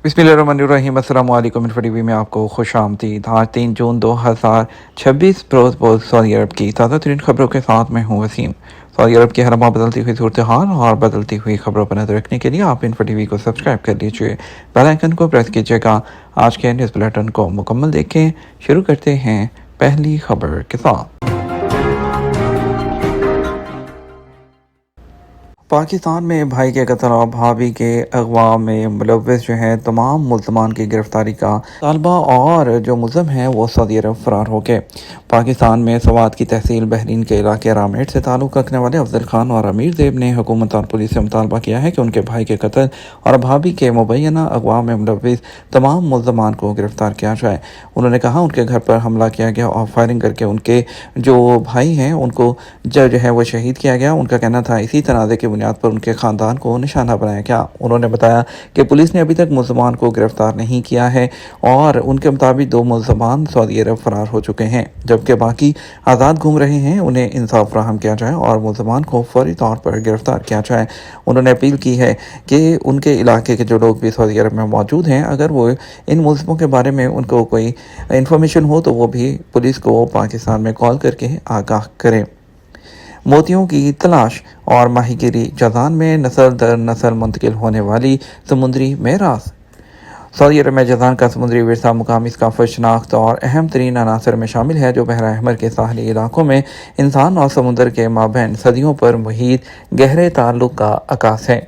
बिस्मिल्लाहिर्रहमानिर्रहीम। अस्सलाम वालेकुम। इन्फो टीवी में आपको खुश आमदीद। आज 3 जून 2026 रोज़ सऊदी अरब की ताज़ा तरीन खबरों के साथ मैं हूँ वसीम। सऊदी अरब की हर माह बदलती हुई सूरत हाल और बदलती हुई खबरों पर नजर रखने के लिए आप इन्फो टीवी को सब्सक्राइब कर लीजिए, बेल आइकन को प्रेस कीजिएगा। आज के न्यूज़ बुलेटिन को मुकम्मल देखें। शुरू करते हैं पहली खबर के साथ। पाकिस्तान में भाई के कत्ल और भाभी के अगवा में मुलव्वस जो है तमाम मुल्ज़मान की गिरफ्तारी का तालबा और जो मुलज़म हैं वो सऊदी अरब फ़रार हो गए। पाकिस्तान में सवात की तहसील बहरीन के इलाके रामेट से ताल्लुक़ रखने वाले अफजल खान और अमीर ज़ेब ने हुकूमत और पुलिस से मुतालबा किया है कि उनके भाई के कत्ल और भाभी के मुबैना अगवा में मुलव्वस तमाम मुल्ज़मान को गिरफ़्तार किया जाए। उन्होंने कहा उनके घर पर हमला किया गया और फायरिंग करके उनके जो भाई हैं उनको जो है वो शहीद किया गया। उनका कहना था इसी तनाज़े के बुनियाद पर उनके ख़ानदान को निशाना बनाया गया। उन्होंने बताया कि पुलिस ने अभी तक मुल्ज़मान को गिरफ्तार नहीं किया है और उनके मुताबिक 2 मुल्ज़मान सऊदी अरब फ़रार हो चुके हैं, जबकि बाकी आज़ाद घूम रहे हैं। उन्हें इंसाफ फराहम किया जाए और मुल्ज़मान को फौरी तौर पर गिरफ्तार किया जाए। उन्होंने अपील की है कि उनके इलाके के जो लोग भी सऊदी अरब में मौजूद हैं, अगर वो इन मुल्ज़मों के बारे में उनको कोई इन्फॉर्मेशन हो तो वो भी पुलिस को पाकिस्तान में कॉल करके आगाह करें। मोतियों की तलाश और माहीगिरी जज़ान में नस्ल दर नस्ल मुंतकिल होने वाली समुद्री मेरास। सऊदी अरब में जज़ान का समुद्री विरसा मुकामी सकाफत शनाख्त और अहम तरीन अनासर में शामिल है जो बहरा अहमर के साहली इलाकों में इंसान और समुद्र के माबैन सदियों पर मुहित गहरे ताल्लुक़ का अक्स है।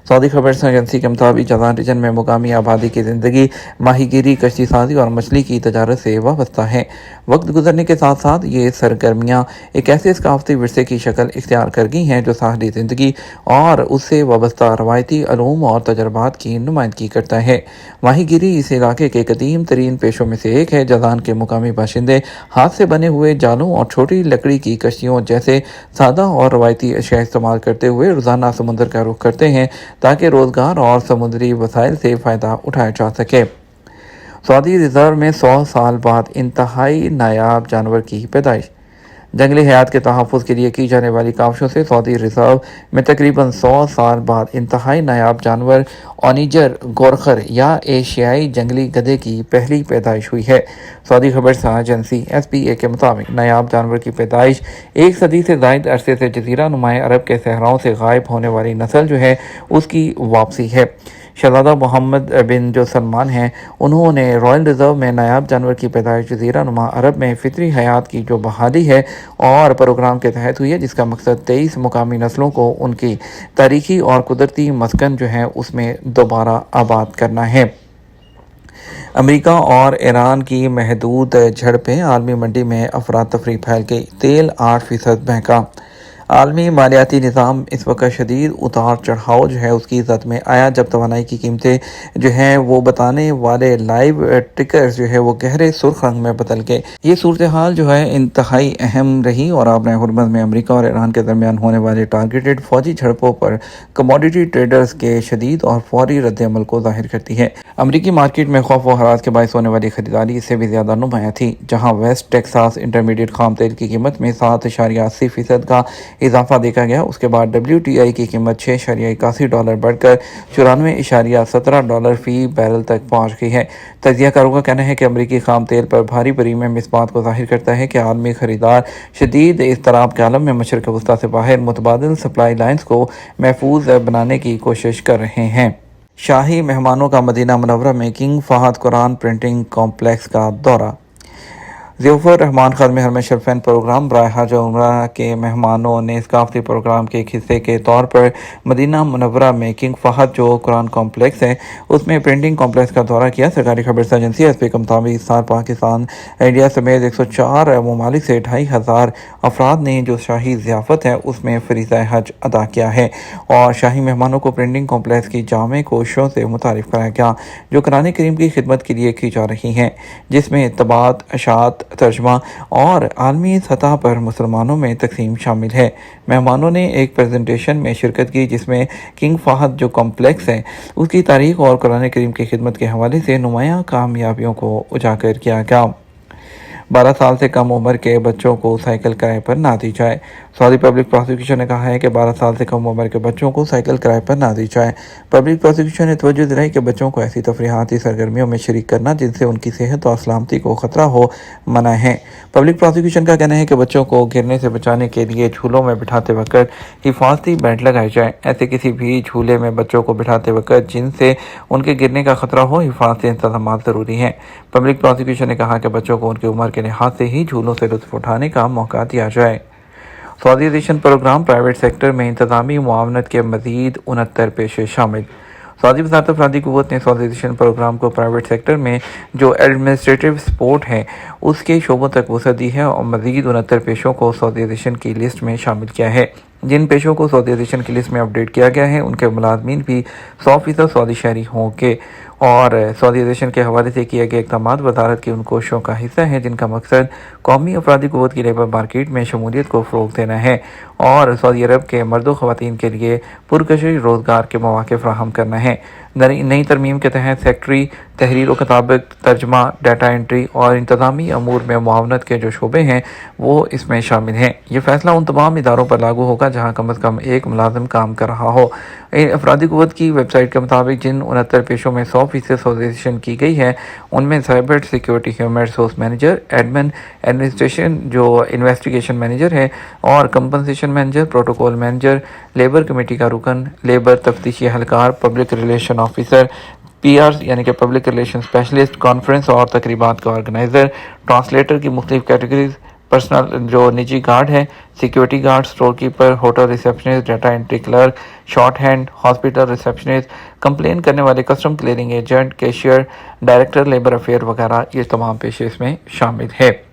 सऊदी खबर एजेंसी के मुताबिक जज़ान रीजन में मुकामी आबादी की ज़िंदगी माहीगिरी, कश्ती साजी और मछली की तजारत से वाबस्ता है। वक्त गुजरने के साथ साथ ये सरगर्मियाँ एक ऐसे सकाफती विरसे की शक्ल इख्तियार कर गई हैं जो साहली ज़िंदगी और उससे वाबस्ता रवायती अलूम और तजर्बात की नुमाइंदगी करता है। माहीगिरी इस इलाके के कदीम तरीन पेशों में से एक है। जज़ान के मुकामी बाशिंदे हाथ से बने हुए जालों और छोटी लकड़ी की कश्तियों जैसे सादा और रवायती अशिया इस्तेमाल करते हुए रोज़ाना समुद्र का रुख करते हैं ताकि रोज़गार और समुद्री वसाइल से फ़ायदा उठाया जा सके। सऊदी रिज़र्व में 100 साल बाद इंतहाई नायाब जानवर की पैदाइश। जंगली हयात के तहफ़्फ़ुज़ के लिए की जाने वाली काविशों से सऊदी रिज़र्व में तकरीबन 100 साल बाद इंतहाई नायाब जानवर ओनिजर गोरखर या एशियाई जंगली गधे की पहली पैदाइश हुई है। सऊदी खबर एजेंसी SPA के मुताबिक नायाब जानवर की पैदाइश 1 सदी से ज़ायद अरसे से जज़ीरा नुमा अरब के सहराओं से गायब होने वाली नस्ल जो है उसकी वापसी है। शहज़ादा मोहम्मद बिन जो सलमान हैं उन्होंने रॉयल रिज़र्व में नायाब जानवर की पैदाइश जज़ीरा नुमा अरब में फ़ितरी हयात की जो बहाली है और प्रोग्राम के तहत हुई है, जिसका मकसद 23 मुकामी नस्लों को उनकी तारीखी और कुदरती मस्कन जो है उसमें दोबारा आबाद करना है। अमेरिका और ईरान की महदूद झड़पें, आलमी मंडी में अफरा तफरी फैल गई, तेल 8% महंगा। आलमी मालियाती निज़ाम इस वक्त शदीद उतार चढ़ाव जो है उसकी ज़द में आया जब तवानाई की कीमतें जो हैं वो बताने वाले लाइव टिकर्स जो है वो गहरे सुर्ख रंग में बदल गए। ये सूरत हाल जो है इंतहाई अहम रही और आपने हुर्मत में अमेरिका और ईरान के दरमियान होने वाले टारगेटेड फौजी झड़पों पर कमोडिटी ट्रेडर्स के शदीद और फौरी रद्द-ए-अमल को जाहिर करती है। अमरीकी मार्केट में खौफ व हरास के बायस होने वाली खरीदारी इससे भी ज़्यादा नुमायाँ थी, जहाँ वेस्ट टेक्सास इंटरमीडिएट खाम तेल की कीमत में 7.80% का इजाफा देखा गया। उसके बाद WTI की कीमत $6.81 बढ़कर $94.17 फ़ी बैरल तक पहुंच गई है। तजियाकारों का कहना है कि अमरीकी खाम तेल पर भारी प्रीमियम इस बात को जाहिर करता है कि आलमी खरीदार शदीद इज़्तिराब के आलम में मशरिक़ वस्ता से बाहर मुतबादिल सप्लाई लाइन्स को महफूज बनाने की कोशिश कर रहे हैं। शाही मेहमानों का मदीना मुनव्वरा में King Fahd Quran printing complex का दौरा। ज़ियाफ़ुर रहमान ख़ादम हरम शरफ़ैन प्रोग्राम बराए हज और उम्रा के मेहमानों ने सकाफ़ती प्रोग्राम के एक हिस्से के तौर पर मदीना मुनव्वरा में किंग फहद जो कुरान कॉम्प्लेक्स है उसमें प्रिंटिंग कॉम्प्लेक्स का दौरा किया। सरकारी खबर एजेंसी SPA के मुताबिक इस साल पाकिस्तान, इंडिया समेत 104 ममालिक से 2,500 अफराद ने जो शाही ज़ियाफ़त है उसमें फ़रीज़ा हज अदा किया है और शाही मेहमानों को प्रिंटिंग कॉम्प्लेक्स की जामे कोशिशों से मुतारिफ़ कराया गया जो कुरान करीम की खिदमत के लिए की जा रही हैं, जिसमें तबात, अशात, तर्जमा और आलमी सतह पर मुसलमानों में तकसीम शामिल है। मेहमानों ने एक प्रेजेंटेशन में शिरकत की जिसमें किंग फहद जो कॉम्प्लेक्स है उसकी तारीख और कुरान करीम की खिदमत के हवाले से नुमायाँ कामयाबियों को उजागर किया गया। 12 साल से कम उम्र के बच्चों को साइकिल किराए पर ना दी जाए। सऊदी पब्लिक प्रोसिक्यूशन ने कहा है कि 12 साल से कम उम्र के बच्चों को साइकिल किराए पर ना दी जाए। पब्लिक प्रोसिक्यूशन ने तवज्जो दिलाई कि बच्चों को ऐसी तफरीहाती सरगर्मियों में शरीक करना जिनसे उनकी सेहत और सलामती को खतरा हो मना है। पब्लिक प्रोसिक्यूशन का कहना है कि बच्चों को गिरने से बचाने के लिए झूलों में बिठाते वक्त हिफाजती बेल्ट लगाए जाए। ऐसे किसी भी झूले में बच्चों को बिठाते वक्त जिनसे उनके गिरने का खतरा हो, हिफाजती इंतजाम ज़रूरी हैं। पब्लिक प्रोसिक्यूशन ने कहा कि बच्चों को उनकी उम्र के लिहाज से ही झूलों से लुत्फ उठाने का मौका दिया जाए। सऊदीज़ेशन प्रोग्राम प्राइवेट सेक्टर में इंतजामी मुआवनत के मज़ीद 69 पेशे शामिल। सऊदी वज़ारत अफरादी क़ुव्वत ने सऊदीज़ेशन प्रोग्राम को प्राइवेट सेक्टर में जो एडमिनिस्ट्रेटिव सपोर्ट है उसके शोबों तक वसअत दी है और मज़ीद 69 पेशों को सऊदीज़ेशन की लिस्ट में शामिल किया है। जिन पेशों को सऊदीज़ेशन की लिस्ट में अपडेट किया गया है उनके मुलाजमीन भी 100% सऊदी शहरी होंगे और सऊदीज़ेशन के हवाले से किए गए इक़दाम वज़ारत की उन कोशिशों का हिस्सा है जिनका मकसद कौमी अफरादी क़ुव्वत की लेबर मार्केट में शमूलियत को फ़रोग़ देना है और सऊदी अरब के मर्द व ख़वातीन के लिए पुरकशिश रोज़गार के मौक़े फ़राहम करना है। नई तरमीम के तहत सेक्रेटरी तहरीर व किताबत, तर्जमा, डाटा एंट्री और इंतज़ामी अमूर में मुआवनत के जो शोबे हैं वो इसमें शामिल हैं। ये फ़ैसला उन तमाम इदारों पर लागू होगा जहाँ कम अज़ कम एक मुलाजिम काम कर रहा हो। अफरादी क़ुव्वत की वेबसाइट के मुताबिक जिन 69 पेशों में 100% सऊदीज़ेशन की गई है उनमें cyber security, human resource manager, admin, administration जो इन्वेस्टिगेशन मैनेजर है और compensation manager, protocol manager, labour committee का रुकन, लेबर तफ्तीशी एहलकार, पब्लिक रिलेशन ऑफिसर, पीआर यानी कि पब्लिक रिलेशन स्पेशलिस्ट, कॉन्फ्रेंस और तकरीबात का ऑर्गेनाइज़र, ट्रांसलेटर की मुख्तलिफ कैटेगरीज, पर्सनल जो निजी गार्ड है, security guard, store keeper, hotel receptionist, data entry clerk, short hand, hospital receptionist, complain करने वाले custom clearing agent, cashier, director labour affair वगैरह, ये तमाम पेशे इसमें शामिल है।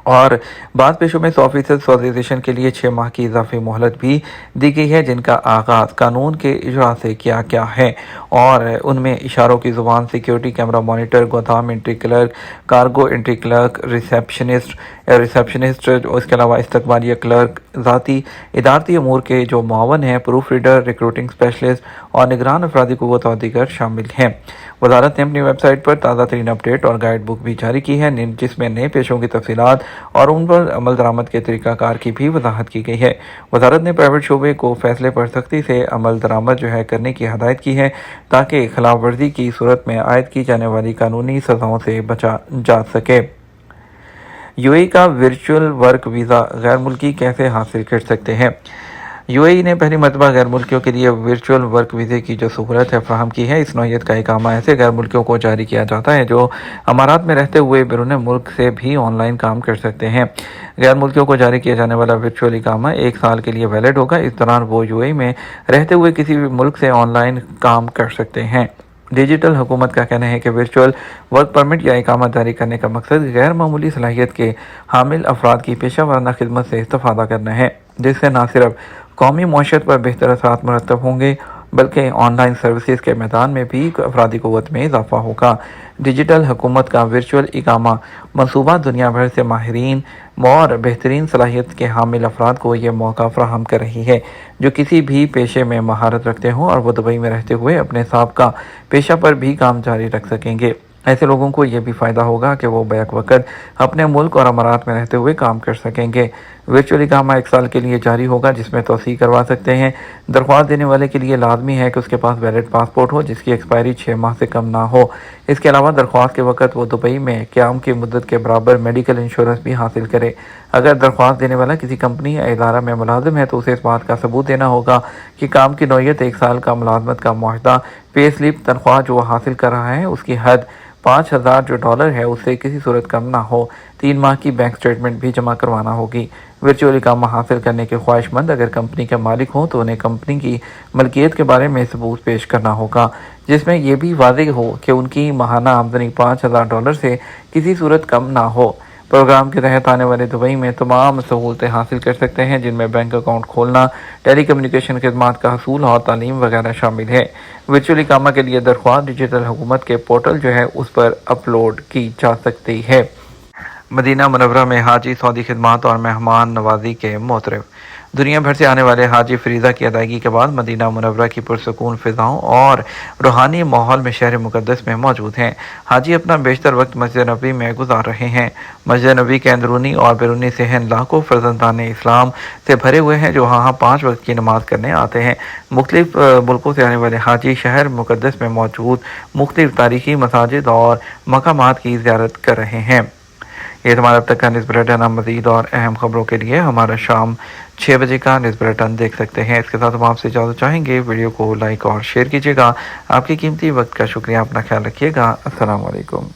और बाद पेशों में 100% सऊदीज़ेशन के लिए 6 माह की इजाफी मोहलत भी दी गई है जिनका आगाज़ कानून के इजरा से किया गया है और उनमें इशारों की ज़ुबान, सिक्योरिटी कैमरा मॉनिटर, गोदाम entry clerk, cargo entry clerk, receptionist और इसके अलावा इस्तकबालिया क्लर्क, ज़ाती इदारती अमूर के जो मुआवन हैं, प्रूफ रीडर, रिक्रूटिंग स्पेशलिस्ट और निगरान अफरादी क़ुव्वत और दीगर शामिल हैं। वज़ारत ने अपनी वेबसाइट पर ताज़ा तरीन अपडेट और गाइड बुक भी जारी की है जिसमें नए पेशों की तफसीलात और उन पर अमल दरामद के तरीक़ाकार की भी वजाहत की गई है। वज़ारत ने प्राइवेट शोबे को फ़ैसले पर सख्ती से अमल दरामद करने की हदायत की है ताकि खिलाफ वर्जी की सूरत में आयद की जाने वाली कानूनी सज़ाओं से बचा जा सके। यूएई का वर्चुअल वर्क वीज़ा गैर मुल्की कैसे हासिल कर सकते हैं? यूएई ने पहली मरतबा गैर मुल्कियों के लिए वर्चुअल वर्क वीज़े की जो सहूलत है फराहम की है। इस नौइयत का इकामा ऐसे गैर मुल्कियों को जारी किया जाता है जो अमारात में रहते हुए बैरून मुल्क से भी ऑनलाइन काम कर सकते हैं। गैर मुल्कियों को जारी किया जाने वाला वर्चुअल इकामा 1 साल के लिए वैलिड होगा। इस दौरान वो यूएई में रहते हुए किसी भी मुल्क से ऑनलाइन काम कर सकते हैं। डिजिटल हुकूमत का कहना है कि वर्चुअल वर्क परमिट या इकामा जारी करने का मकसद गैर मामूली सलाहियत के हामिल अफराद की पेशा वाराना खिदमत से इस्तेफादा करना है जिससे न सिर्फ कौमी मौशत पर बेहतर असरात मुरतब होंगे बल्कि ऑनलाइन सर्विसेज के मैदान में भी अफरादी क़ुव्वत में इजाफा होगा। डिजिटल हुकूमत का वर्चुअल इकामा मनसूबा दुनिया भर से माहिरीन और बेहतरीन सलाहियत के हामिल अफराद को यह मौका फराहम कर रही है जो किसी भी पेशे में महारत रखते हों और वो दुबई में रहते हुए अपने साबका पेशा पर भी काम जारी रख सकेंगे। ऐसे लोगों को यह भी फ़ायदा होगा कि वो बैक वक़्त अपने मुल्क और अमारात में रहते हुए काम कर सकेंगे। वर्चुअल इकामा 1 साल के लिए जारी होगा जिसमें तोसी करवा सकते हैं। दरख्वास्त देने वाले के लिए लाजमी है कि उसके पास वैलिड पासपोर्ट हो जिसकी एक्सपायरी 6 माह से कम ना हो। इसके अलावा दरख्वास्त के वक़्त वो दुबई में क़याम की मुद्दत के बराबर मेडिकल इंश्योरेंस भी हासिल करे। अगर दरख्वास्त देने वाला किसी कंपनी या इदारा में मुलाजिम है तो उसे इस बात का सबूत देना होगा कि काम की नौइयत 1 साल का मुलाजमत का मुआहदा, पे स्लिप, तनख्वाह जो हासिल कर रहा है उसकी हद $5,000 जो डॉलर है उससे किसी सूरत कम ना हो। 3 माह की बैंक स्टेटमेंट भी जमा करवाना होगी। वर्चुअल इकामा हासिल करने के ख्वाहिशमंद अगर कंपनी के मालिक हों तो उन्हें कंपनी की मलकियत के बारे में सबूत पेश करना होगा जिसमें यह भी वाज़ेह हो कि उनकी माहाना आमदनी $5,000 से किसी सूरत कम ना हो। प्रोग्राम के तहत आने वाले दुबई में तमाम सहूलतें हासिल कर सकते हैं जिनमें बैंक अकाउंट खोलना, टेली कम्युनिकेशन खदमात का हसूल और तालीम वगैरह शामिल है। वर्चुअल इकामा के लिए दरख्वास्त डिजिटल हुकूमत के पोर्टल उस पर अपलोड की जा सकती है। मदीना मुनव्वरा में हाजी सऊदी खिदमात और मेहमान नवाजी के मोतरफ। دنیا بھر سے آنے والے حاجی فریضہ کی ادائیگی کے بعد مدینہ منورہ کی پرسکون فضاؤں اور روحانی ماحول میں شہر مقدس میں موجود ہیں۔ حاجی اپنا بیشتر وقت مسجد نبوی میں گزار رہے ہیں۔ مسجد نبوی کے اندرونی اور بیرونی صحن لاکھوں فرزندان اسلام سے بھرے ہوئے ہیں جو وہاں 5 وقت کی نماز کرنے آتے ہیں۔ مختلف ملکوں سے آنے والے حاجی شہر مقدس میں موجود مختلف تاریخی مساجد اور مقامات کی زیارت کر رہے ہیں۔ یہ تمہارا اب تک کا نیوز بلیٹن۔ آپ مزید اور اہم خبروں کے لیے ہمارا شام 6 بجے کا نیوز بلیٹن دیکھ سکتے ہیں۔ اس کے ساتھ ہم آپ سے اجازت چاہیں گے، ویڈیو کو لائک اور شیئر کیجیے گا۔ آپ کی قیمتی وقت کا شکریہ، اپنا خیال رکھیے گا۔ السلام علیکم۔